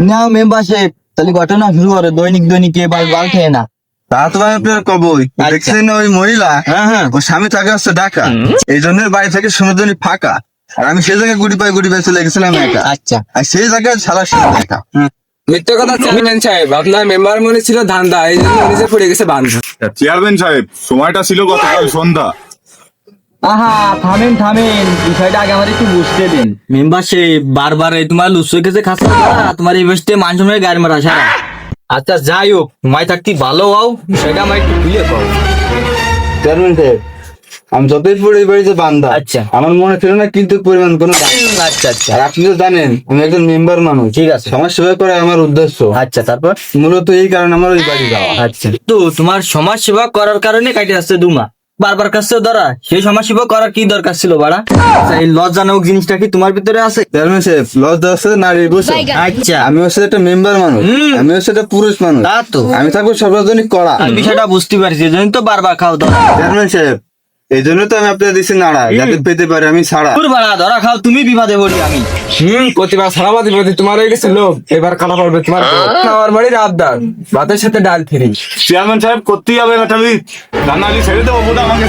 না মেম্বারশিপ তাহলে ঘটনা শুরু করে দৈনিক দৈনিক কে বাল বাল খেয়ে না। তা তো ভাই আপনার কবই দেখছেন ওই মহিলা, হ্যাঁ ওর স্বামী থাকে হচ্ছে ঢাকা, এই জন্য বাড়ি থেকে সমুদ্রী ফাঁকা, আর আমি সেই জায়গায় গুড়ি পাই চলে গেছিলাম একা। আচ্ছা আর সেই জায়গায় সারা একা। মিথ্যে কথা চেয়ারম্যান সাহেব, আপনার মেম্বার মনে ছিল ধান্দা, এই জন্য নিজে পড়ে গেছে বান্ধা। চেয়ারম্যান সাহেব, সময়টা ছিল গতকাল সন্ধ্যা। আহা থামেন থামেন, বিষয়টা আগে আমার একটু বুঝতে দিন। মেম্বারশিপ বারবার এই তোমার লুসো গেছে খাসা তোমার এই বেস্টে মান সম্মানের গায়ের মারা সারা। আচ্ছা যাই হোক, মাই থাকতে ভালো হও, সেটা আমার একটু খুলে পাও। চেয়ারম্যান সাহেব, আমি যতই পড়ে এই বাড়িতে বান্ধা, আচ্ছা। আমার মনে ছিল না কিন্তু পরিমাণ কোনো দাম। আচ্ছা আচ্ছা আর আপনি তো জানেন আমি একজন মেম্বার মানুষ, ঠিক আছে। সমাজ সেবা করে আমার উদ্দেশ্য। আচ্ছা তারপর মূলত এই কারণে আমার ওই বাড়ি যাওয়া। আচ্ছা তো তোমার সমাজ সেবা করার কারণে কাটে আসছে 2 মাস, বারবার কাছে ধরা, সেই সমাজ সেবা করার কি দরকার ছিল বাড়া? আচ্ছা, এই লজ্জাজনক জিনিসটা কি তোমার ভিতরে আছে? চেয়ারম্যান সাহেব, লজ দেওয়া হচ্ছে নারীর বসে। আচ্ছা আমি হচ্ছে একটা মেম্বার মানুষ, আমি হচ্ছে একটা পুরুষ মানুষ, তা তো আমি থাকবো সর্বজনিক করা। আমি বিষয়টা বুঝতে পারছি, এই জন্য তো বারবার খাও ধরা। চেয়ারম্যান সাহেব, এই জন্য তো আমি আপনার দিচ্ছি নাড়া, যাতে পেতে পারে আমি ছাড়া। তোর বাড়া ধরা খাও, তুমি বিবাদে পড়ি আমি। প্রতিবার সারাবাদি প্রতি তোমার হয়ে গেছে লোক, এবার কাটা পড়বে তোমার আমার বাড়ির আবদার, ভাতের সাথে ডাল ফিরি। চেয়ারম্যান সাহেব, করতেই হবে মেটালি, জানালি ছেড়ে দেবো বোধ আমাকে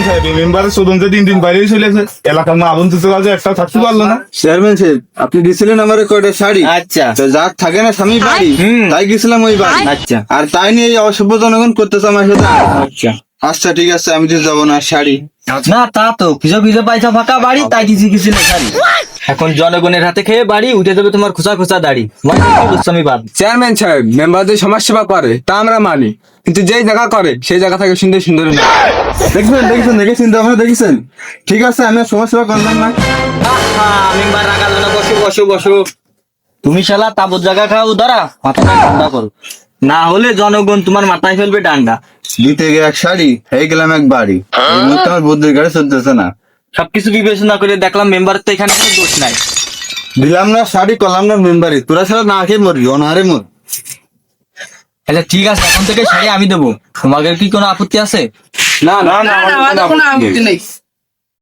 সাহেব। এই মেম্বারের তদন্তে 3 দিন বাইরেই চলে গেছে, এলাকার মা আবন্ত কাজে একটা থাকতে পারলো না। চেয়ারম্যান সাহেব, আপনি দিছিলেন আমার কয়টা শাড়ি, আচ্ছা তো যার থাকে না স্বামী বাড়ি, তাই গেছিলাম ওই বাড়ি। আচ্ছা আর তাই নিয়ে এই অসভ্য জনগণ করতেছে আমার সাথে। আচ্ছা আচ্ছা ঠিক আছে, আমি তো যাবো না শাড়ি। না তা তো কিছু কিছু পয়সা ফাঁকা বাড়ি, তাই কিছু কিছু লেখারি। এখন জনগণের হাতে খেয়ে বাড়ি উঠে যাবে তোমার খোঁচা খোঁচা দাড়ি। আমি বাদ। চেয়ারম্যান সাহেব, মেম্বারদের সমাজ সেবা করে তা আমরা মানি, কিন্তু যেই জায়গা করে সেই জায়গা থেকে সুন্দর সুন্দর না। দেখেছেন তো আপনারা দেখেছেন। ঠিক আছে, আমি আর সমাজ সেবা করলাম না। মেম্বার রাখার জন্য বসো বসো বসো। তুমি শালা তাবত জায়গা খাও ধরা, মাথাটা ঠান্ডা করো, না হলে জনগণ তোমার মাথায় ফেলবে ডান্ডা। দিতে গিয়ে এক শাড়ি, হয়ে গেলাম এক বাড়ি। এই মুহূর্তে আমার বুদ্ধির গাড়ি চলতেছে না। সবকিছু বিবেচনা করে দেখলাম মেম্বার তো এখানে কোনো দোষ নাই। দিলাম না শাড়ি, করলাম না মেম্বারি, তোরা ছাড়া না খেয়ে মরবি, অনাহারে মর। আচ্ছা ঠিক আছে, এখন থেকে শাড়ি আমি দেবো, তোমাদের কি কোনো আপত্তি আছে? না না না, আমাদের কোনো আপত্তি নেই।